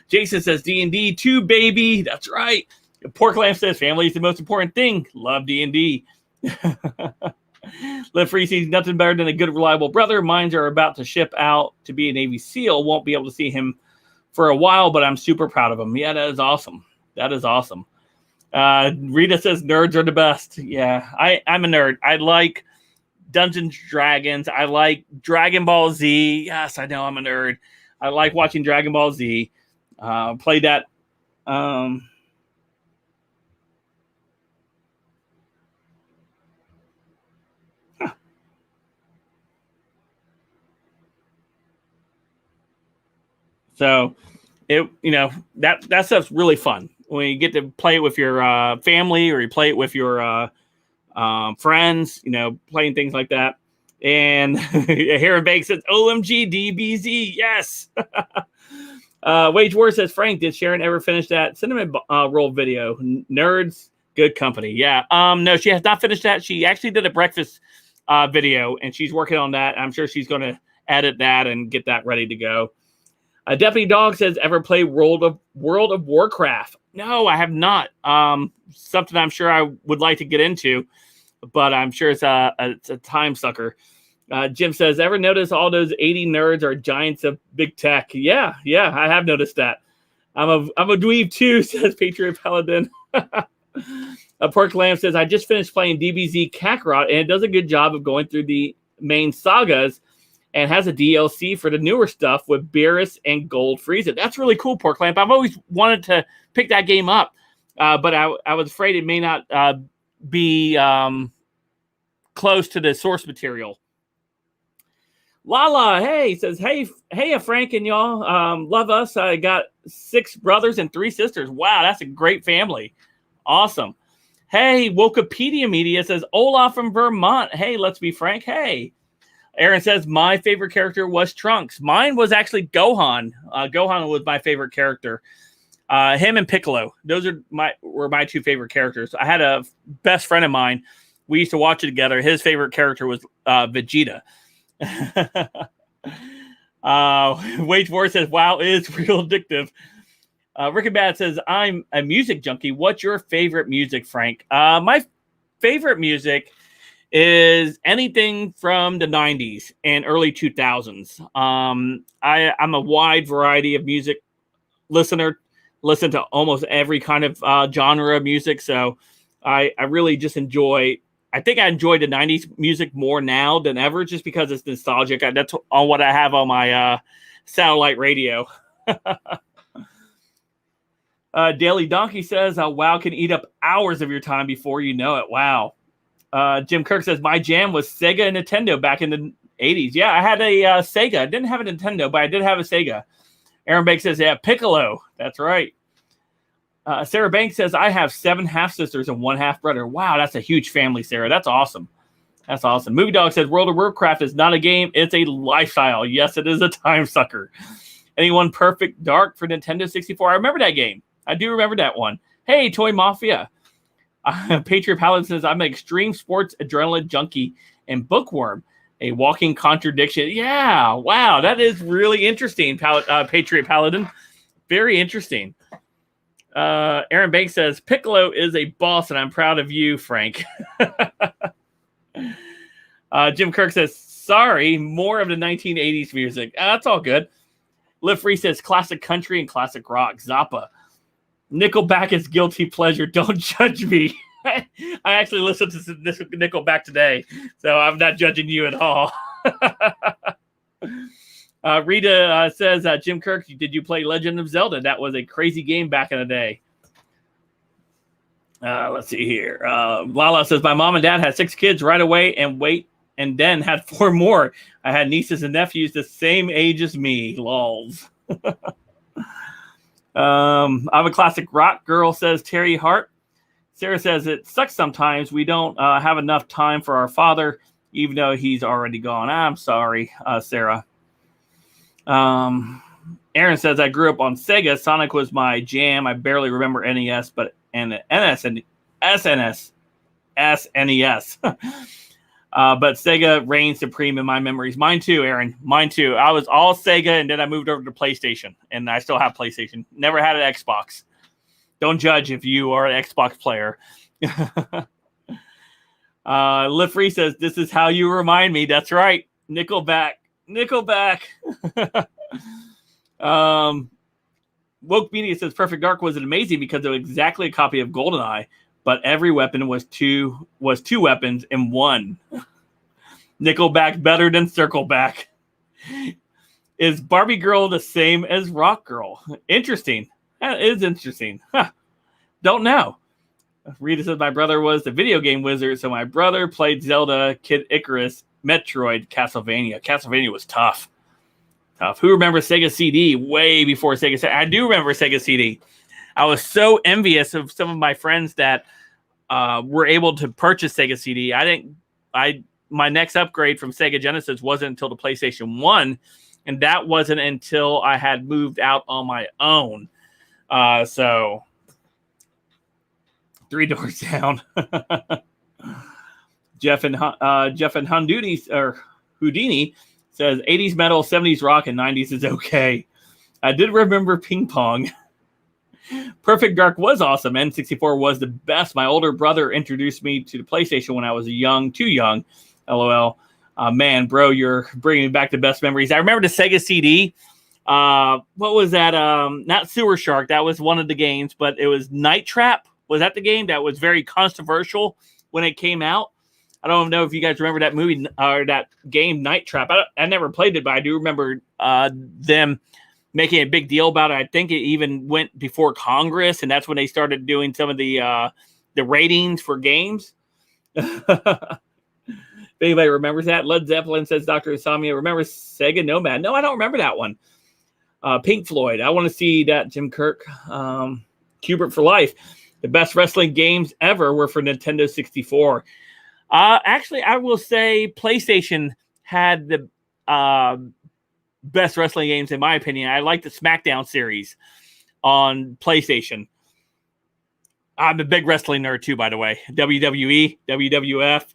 Speaker 1: Jason says D&D 2, baby. That's right. Pork Lamb says family is the most important thing. Love D&D. Liv Free sees nothing better than a good, reliable brother. Mines are about to ship out to be a Navy SEAL. Won't be able to see him for a while, but I'm super proud of him. Yeah, that is awesome. That is awesome. Rita says nerds are the best. Yeah, I'm a nerd. I like Dungeons and Dragons. I like Dragon Ball Z. Yes, I know I'm a nerd. I like watching Dragon Ball Z. Play that. So that stuff's really fun when you get to play it with your family, or you play it with your friends, playing things like that. And Heron Bank says, OMG DBZ. Yes. Wage War says, Frank, did Sharon ever finish that cinnamon roll video? Nerds, good company. Yeah. No, she has not finished that. She actually did a breakfast video, and she's working on that. I'm sure she's going to edit that and get that ready to go. Deputy Dog says, ever play World of Warcraft? No, I have not. Something I'm sure I would like to get into, but I'm sure it's a time sucker. Jim says, ever notice all those 80 nerds are giants of big tech? Yeah, I have noticed that. I'm a dweeb too, says Patriot Paladin. Pork Lamb says, I just finished playing DBZ Kakarot, and it does a good job of going through the main sagas, and has a DLC for the newer stuff with Beerus and Gold Frieza. That's really cool, Pork Lamp. I've always wanted to pick that game up, but I was afraid it may not be close to the source material. Lala, hey, says, hey, Frank and y'all. Love us. I got 6 brothers and 3 sisters. Wow, that's a great family. Awesome. Hey, Wikipedia Media says, Olaf from Vermont. Hey, let's be frank. Hey. Aaron says, my favorite character was Trunks. Mine was actually Gohan. Gohan was my favorite character. Him and Piccolo. Those were my 2 favorite characters. I had a best friend of mine. We used to watch it together. His favorite character was Vegeta. Wage War says, wow, it is real addictive. Rick and Bad says, I'm a music junkie. What's your favorite music, Frank? My favorite music is anything from the 90s and early 2000s. I'm a wide variety of music listener, listen to almost every kind of genre of music. So I really just enjoy, I think I enjoy the 90s music more now than ever, just because it's nostalgic. That's on what I have on my satellite radio. Daily Donkey says, WoW can eat up hours of your time before you know it. Wow. Jim Kirk says, my jam was Sega and Nintendo back in the 80s. Yeah, I had a Sega. I didn't have a Nintendo, but I did have a Sega. Aaron Banks says, yeah, Piccolo. That's right. Sarah Banks says, I have 7 half-sisters and 1 half-brother. Wow, that's a huge family, Sarah. That's awesome. That's awesome. Movie Dog says, World of Warcraft is not a game. It's a lifestyle. Yes, it is a time sucker. Anyone Perfect Dark for Nintendo 64? I remember that game. I do remember that one. Hey, Toy Mafia. Patriot Paladin says, I'm an extreme sports adrenaline junkie and bookworm, a walking contradiction. Yeah, wow, that is really interesting, Patriot Paladin. Very interesting. Aaron Banks says, Piccolo is a boss, and I'm proud of you, Frank. Jim Kirk says, sorry, more of the 1980s music. That's all good. Liv Free says, classic country and classic rock. Zappa. Nickelback is guilty pleasure. Don't judge me. I actually listened to Nickelback today, so I'm not judging you at all. Rita says, Jim Kirk, did you play Legend of Zelda? That was a crazy game back in the day. Let's see here. Lala says, my mom and dad had 6 kids right away and then had 4 more. I had nieces and nephews the same age as me. Lols. I'm a classic rock girl, says Terry Hart. Sarah says, it sucks sometimes. We don't have enough time for our father, even though he's already gone. I'm sorry, Sarah. Aaron says, I grew up on Sega. Sonic was my jam. I barely remember NES, but NS and SNES. But Sega reigned supreme in my memories. Mine too, Aaron. Mine too. I was all Sega, and then I moved over to PlayStation, and I still have PlayStation. Never had an Xbox. Don't judge if you are an Xbox player. Liv Free says, this is how you remind me. That's right. Nickelback. Woke Media says Perfect Dark was amazing because it was exactly a copy of GoldenEye, but every weapon was two weapons in one. Nickelback better than Circleback. Is Barbie Girl the same as Rock Girl? Interesting. That is interesting. Huh. Don't know. Rita says my brother was the video game wizard, so my brother played Zelda, Kid Icarus, Metroid, Castlevania. Castlevania was tough. Who remembers Sega CD way before Sega CD? I do remember Sega CD. I was so envious of some of my friends that were able to purchase Sega CD. My next upgrade from Sega Genesis wasn't until the PlayStation 1, and that wasn't until I had moved out on my own. So 3 doors down. Jeff and Houdini says 80s metal, 70s rock, and 90s is okay. I did remember ping pong. Perfect Dark was awesome. N64 was the best. My older brother introduced me to the PlayStation when I was too young. LOL. Man, bro, you're bringing back the best memories. I remember the Sega CD. What was that? Not Sewer Shark. That was one of the games, but it was Night Trap. Was that the game that was very controversial when it came out? I don't know if you guys remember that movie or that game, Night Trap. I never played it, but I do remember them making a big deal about it. I think it even went before Congress, and that's when they started doing some of the ratings for games. If anybody remembers that. Led Zeppelin says Dr. Insomnia remembers Sega Nomad. No, I don't remember that one. Pink Floyd. I want to see that, Jim Kirk. Cubert for Life. The best wrestling games ever were for Nintendo 64. Actually, I will say PlayStation had the best wrestling games, in my opinion. I like the SmackDown series on PlayStation. I'm a big wrestling nerd, too, by the way. WWE, WWF,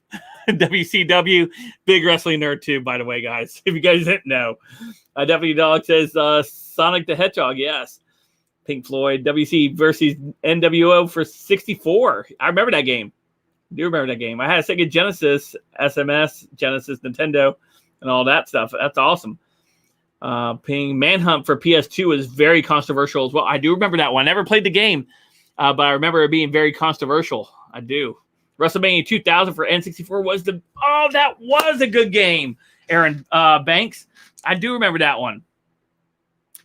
Speaker 1: WCW, big wrestling nerd, too, by the way, guys. If you guys didn't know. W Dog says Sonic the Hedgehog, yes. Pink Floyd, WC versus NWO for 64. I remember that game. I do remember that game. I had a Sega Genesis, SMS, Genesis, Nintendo, and all that stuff. That's awesome. Ping Manhunt for PS2 was very controversial as well. I do remember that one. I never played the game, but I remember it being very controversial. I do. WrestleMania 2000 for N64 was that was a good game, Aaron Banks. I do remember that one.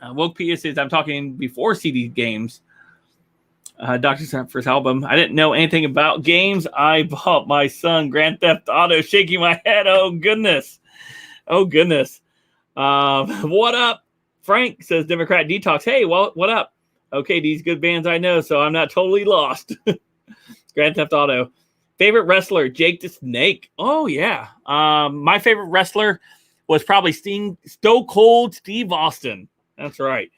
Speaker 1: Woke Pia says, I'm talking before CD games. Dr. Sent first album. I didn't know anything about games. I bought my son Grand Theft Auto, shaking my head. Oh, goodness. What up? Frank says Democrat Detox. Hey, well, what up? Okay, these good bands I know, so I'm not totally lost. Grand Theft Auto. Favorite wrestler, Jake the Snake. Oh, yeah. My favorite wrestler was probably Stone Cold Steve Austin. That's right.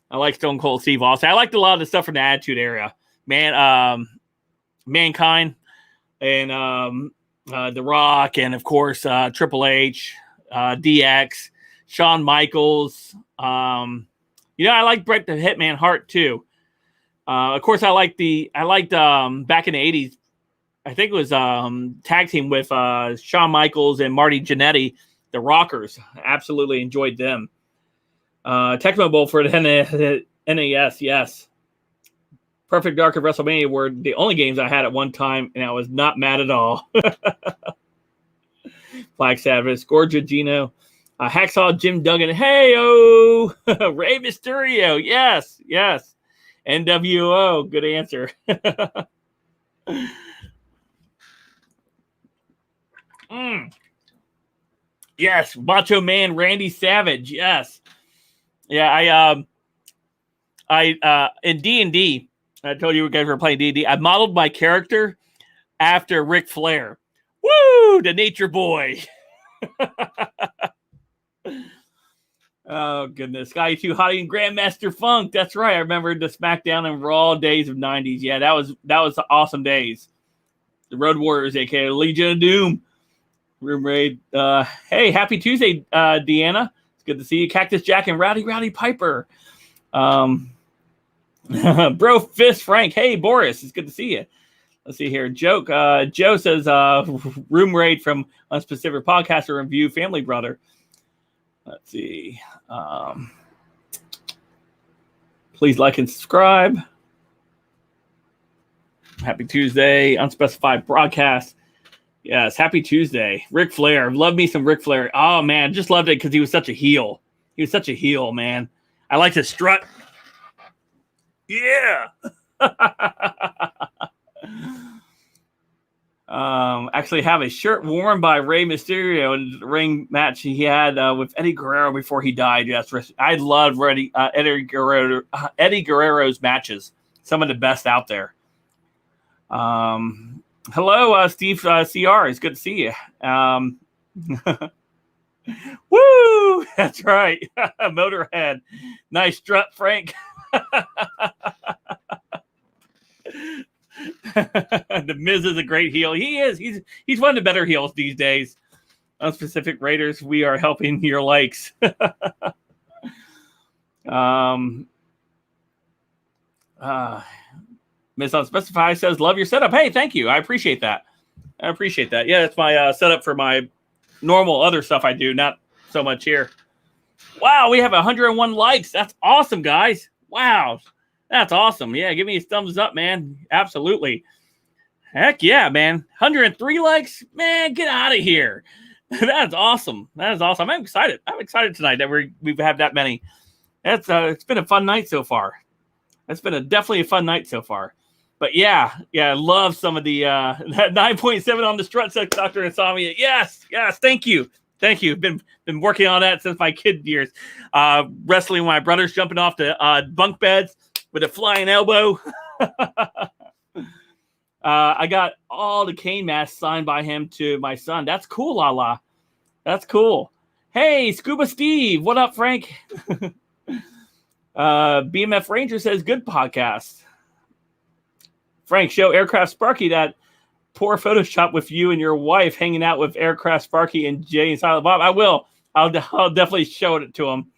Speaker 1: I like Stone Cold Steve Austin. I liked a lot of the stuff from the Attitude Era. Mankind and The Rock, and of course Triple H, DX, Shawn Michaels. I like Bret the Hitman Hart too. Of course, I liked back in the 80s. I think it was tag team with Shawn Michaels and Marty Jannetty, the Rockers. I absolutely enjoyed them. Tecmo Bowl for the NES, yes. Perfect Dark and WrestleMania were the only games I had at one time, and I was not mad at all. Black Sabbath, Gorgia Gino. Hacksaw Jim Duggan. Hey-oh! Rey Mysterio. Yes. NWO. Good answer. Yes. Macho Man Randy Savage. Yes. Yeah, I in D&D, I told you guys were playing D&D. I modeled my character after Ric Flair. Woo! The Nature Boy. Oh, goodness. Scotty 2 Hottie and Grandmaster Funk. That's right. I remember the SmackDown and Raw days of 90s. Yeah, that was awesome days. The Road Warriors, a.k.a. Legion of Doom. Room Raid. Hey, happy Tuesday, Deanna. It's good to see you. Cactus Jack and Rowdy Piper. Bro Fist Frank. Hey, Boris. It's good to see you. Let's see here. Joe says room raid from Unspecific Podcaster Review Family Brother. Let's see. Please like and subscribe. Happy Tuesday. Unspecified broadcast. Yes, happy Tuesday. Ric Flair. Love me some Ric Flair. Oh, man. Just loved it because he was such a heel. He was such a heel, man. I like to strut. Yeah. Actually have a shirt worn by Rey Mysterio in the ring match he had with Eddie Guerrero before he died. Yes, I loved Eddie Guerrero's matches. Some of the best out there. Hello, Steve CR. It's good to see you. Woo! That's right. Motorhead. Nice strut, Frank. The Miz is a great heel. He is. He's one of the better heels these days. Unspecific Raiders, we are helping your likes. Miss Unspecified says, love your setup. Hey, thank you. I appreciate that. Yeah, it's my setup for my normal other stuff I do, not so much here. Wow, we have 101 likes. That's awesome, guys. Wow. That's awesome. Yeah, give me a thumbs up, man. Absolutely. Heck yeah, man. 103 likes? Man, get out of here. That's awesome. I'm excited. Tonight that we've had that many. It's been a fun night so far. It's been definitely a fun night so far. But yeah, I love some of the that 9.7 on the strut, Dr. Insomnia. Yes, thank you. Been working on that since my kid years. Wrestling with my brothers, jumping off the bunk beds with a flying elbow. I got all the Kane masks signed by him to my son. That's cool, Lala. That's cool. Hey, Scuba Steve. What up, Frank? BMF Ranger says, good podcast. Frank, show Aircraft Sparky that poor Photoshop with you and your wife hanging out with Aircraft Sparky and Jay and Silent Bob. I will. I'll definitely show it to him.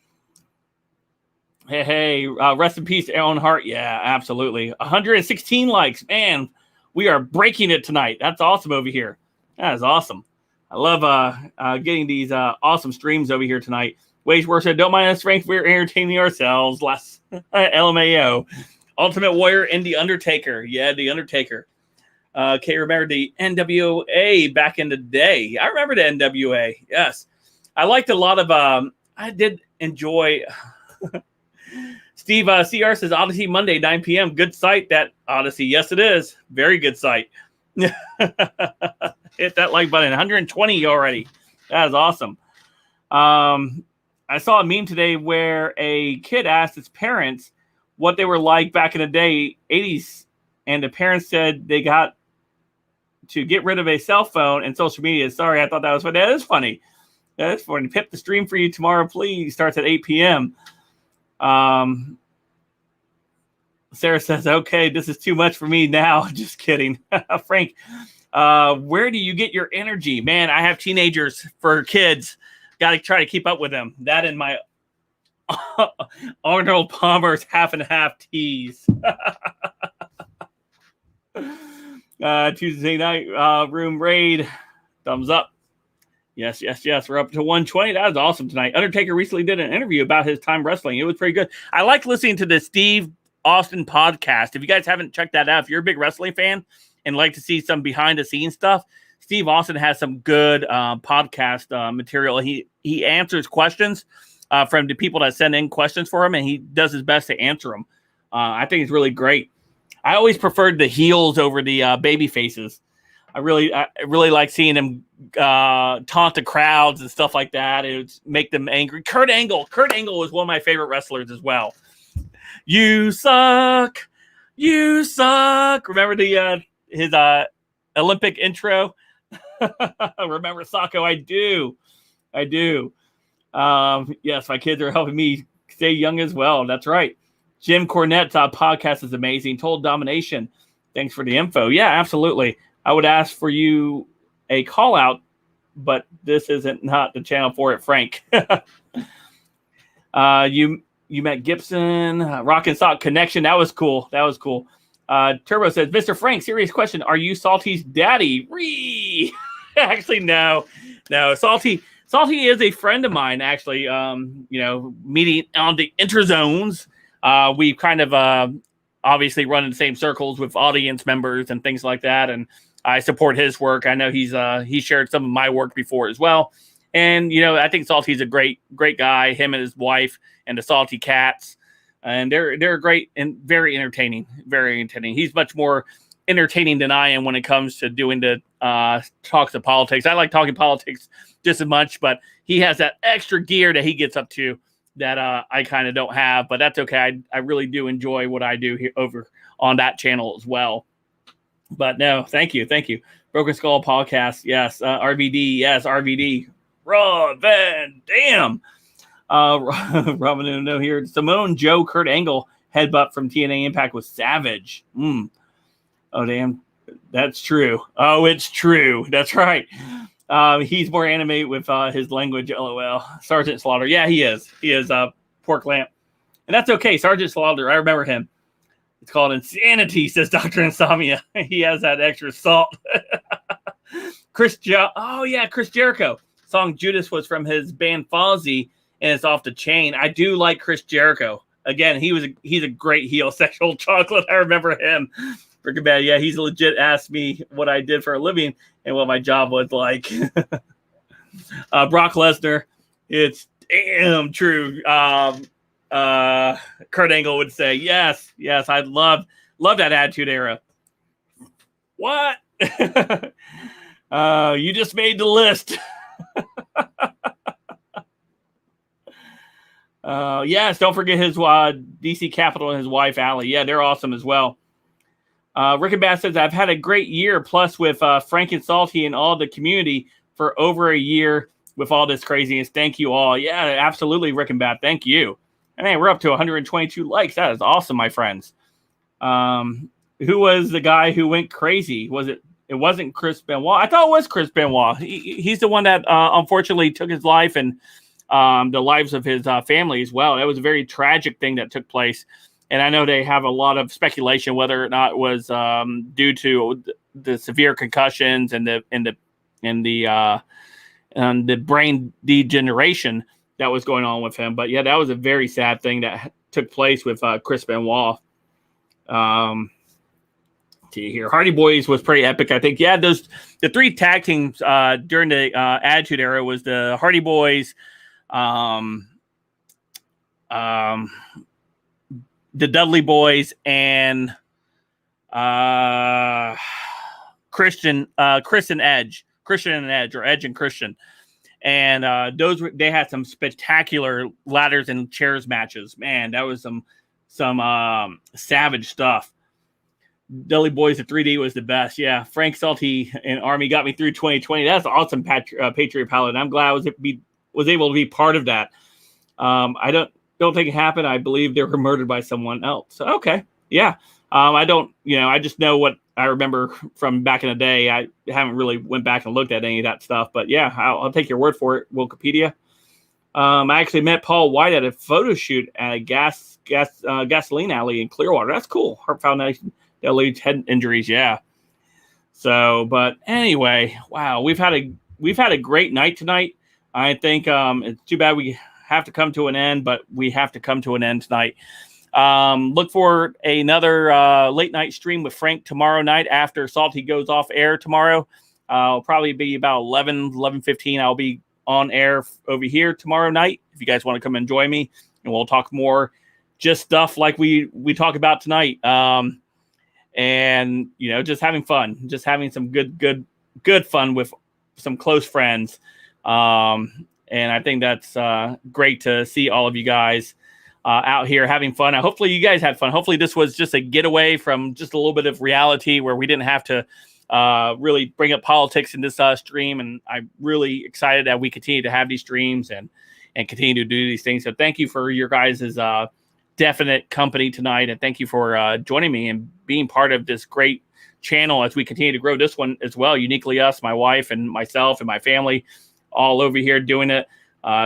Speaker 1: Hey, rest in peace, Aaron Hart. Yeah, absolutely. 116 likes. Man, we are breaking it tonight. That's awesome over here. That is awesome. I love getting these awesome streams over here tonight. Wage Worse said, don't mind us, Frank. We're entertaining ourselves. Last LMAO. Ultimate Warrior and The Undertaker. Yeah, The Undertaker. Remember the NWA back in the day. I remember the NWA. Yes. I liked a lot of, I did enjoy. Steve CR says, Odyssey Monday, 9 p.m. Good site, that Odyssey. Yes, it is. Very good site. Hit that like button. 120 already. That is awesome. I saw a meme today where a kid asked his parents what they were like back in the day, 80s, and the parents said they got to get rid of a cell phone and social media. Sorry, I thought that was funny. That is funny. That is funny. Pip the stream for you tomorrow, please. Starts at 8 p.m. Sarah says, okay, this is too much for me now. Just kidding. Frank, where do you get your energy? Man, I have teenagers for kids. Got to try to keep up with them. That and my Arnold Palmer's half and half teas. Tuesday night room raid. Thumbs up. Yes. We're up to 120. That was awesome tonight. Undertaker recently did an interview about his time wrestling. It was pretty good. I like listening to the Steve Austin podcast. If you guys haven't checked that out, if you're a big wrestling fan and like to see some behind the scenes stuff, Steve Austin has some good podcast material. He answers questions from the people that send in questions for him, and he does his best to answer them. I think it's really great. I always preferred the heels over the baby faces. I really like seeing them taunt the crowds and stuff like that. It would make them angry. Kurt Angle was one of my favorite wrestlers as well. You suck. You suck. Remember his Olympic intro? Remember Socko? I do. Yes, my kids are helping me stay young as well. That's right. Jim Cornette's podcast is amazing. Total Domination. Thanks for the info. Yeah, absolutely. I would ask for you a call out, but this isn't not the channel for it, Frank. You met Gibson, Rock and Sock Connection. That was cool. Turbo says, Mr. Frank, serious question. Are you Salty's daddy? Actually, no. Salty is a friend of mine, actually. Meeting on the interzones. We kind of obviously run in the same circles with audience members and things like that. And I support his work. I know he shared some of my work before as well. And, I think Salty's a great guy, him and his wife and the Salty Cats. And they're great and very entertaining. He's much more entertaining than I am when it comes to doing the talks of politics. I like talking politics just as much, but he has that extra gear that he gets up to that I kind of don't have, but that's okay. I really do enjoy what I do here over on that channel as well. But no, thank you. Broken Skull Podcast, yes. RVD, yes, RVD. Raw Van Dam. Robin no here. Simone Joe Kurt Angle headbutt from TNA Impact was savage. Oh, damn. That's true. Oh, it's true. That's right. He's more animated with his language, LOL. Sergeant Slaughter. Yeah, he is. He is Pork Lamp. And that's okay. Sergeant Slaughter, I remember him. It's called Insanity, says Dr. Insomnia. He has that extra salt. Chris Jericho. Song Judas was from his band Fozzy, and it's Off the Chain. I do like Chris Jericho. Again, he's a great heel. Sexual Chocolate. I remember him. Freaking bad. Yeah, he's legit asked me what I did for a living and what my job was like. Brock Lesnar. It's damn true. Kurt Angle would say, yes, I love that Attitude Era. What? You just made the list. Yes, don't forget his DC Capital and his wife, Allie. Yeah, they're awesome as well. Rick and Bass says, I've had a great year, plus with Frank and Salty and all the community for over a year with all this craziness. Thank you all. Yeah, absolutely, Rick and Bass. Thank you. And man, we're up to 122 likes. That is awesome, my friends. Who was the guy who went crazy? It wasn't Chris Benoit. I thought it was Chris Benoit. He's the one that unfortunately took his life and the lives of his family as well. That was a very tragic thing that took place. And I know they have a lot of speculation whether or not it was due to the severe concussions and the brain degeneration that was going on with him. But yeah, that was a very sad thing that took place with Chris Benoit. See here, Hardy Boys was pretty epic, I think. Yeah, the three tag teams during the Attitude Era was the Hardy Boys, the Dudley Boys, and Christian and Edge, or Edge and Christian. And they had some spectacular ladders and chairs matches. Man, that was some savage stuff. Dudley Boys at 3D was the best. Yeah, Frank Salty and Army got me through 2020. That's awesome, Patriot Paladin. I'm glad I was able to be part of that. I don't think it happened. I believe they were murdered by someone else. Okay, yeah. I don't. I just know what I remember from back in the day. I haven't really went back and looked at any of that stuff. But yeah, I'll take your word for it, Wikipedia. I actually met Paul White at a photo shoot at a gasoline alley in Clearwater. That's cool. Heart Foundation that leads head injuries. Yeah. So, but anyway, wow, we've had a great night tonight. I think it's too bad we have to come to an end, but we have to come to an end tonight. Look for another late night stream with Frank tomorrow night after Salty goes off air tomorrow. I'll probably be about 11:15. I'll be on air over here tomorrow night. If you guys want to come and join me, and we'll talk more just stuff like we talk about tonight. And just having fun, just having some good fun with some close friends. And I think that's great to see all of you guys out here having fun. Hopefully you guys had fun. Hopefully this was just a getaway from just a little bit of reality where we didn't have to really bring up politics in this stream. And I'm really excited that we continue to have these streams and continue to do these things. So thank you for your guys' definite company tonight. And thank you for joining me and being part of this great channel as we continue to grow this one as well. Uniquely Us, my wife and myself and my family all over here doing it.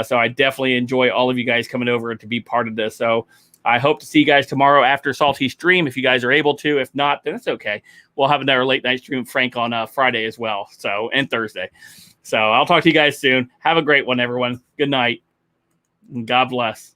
Speaker 1: So I definitely enjoy all of you guys coming over to be part of this. So I hope to see you guys tomorrow after Salty stream, if you guys are able to. If not, then it's okay. We'll have another late night stream with Frank on Friday as well. So, and Thursday. So I'll talk to you guys soon. Have a great one, everyone. Good night. And God bless.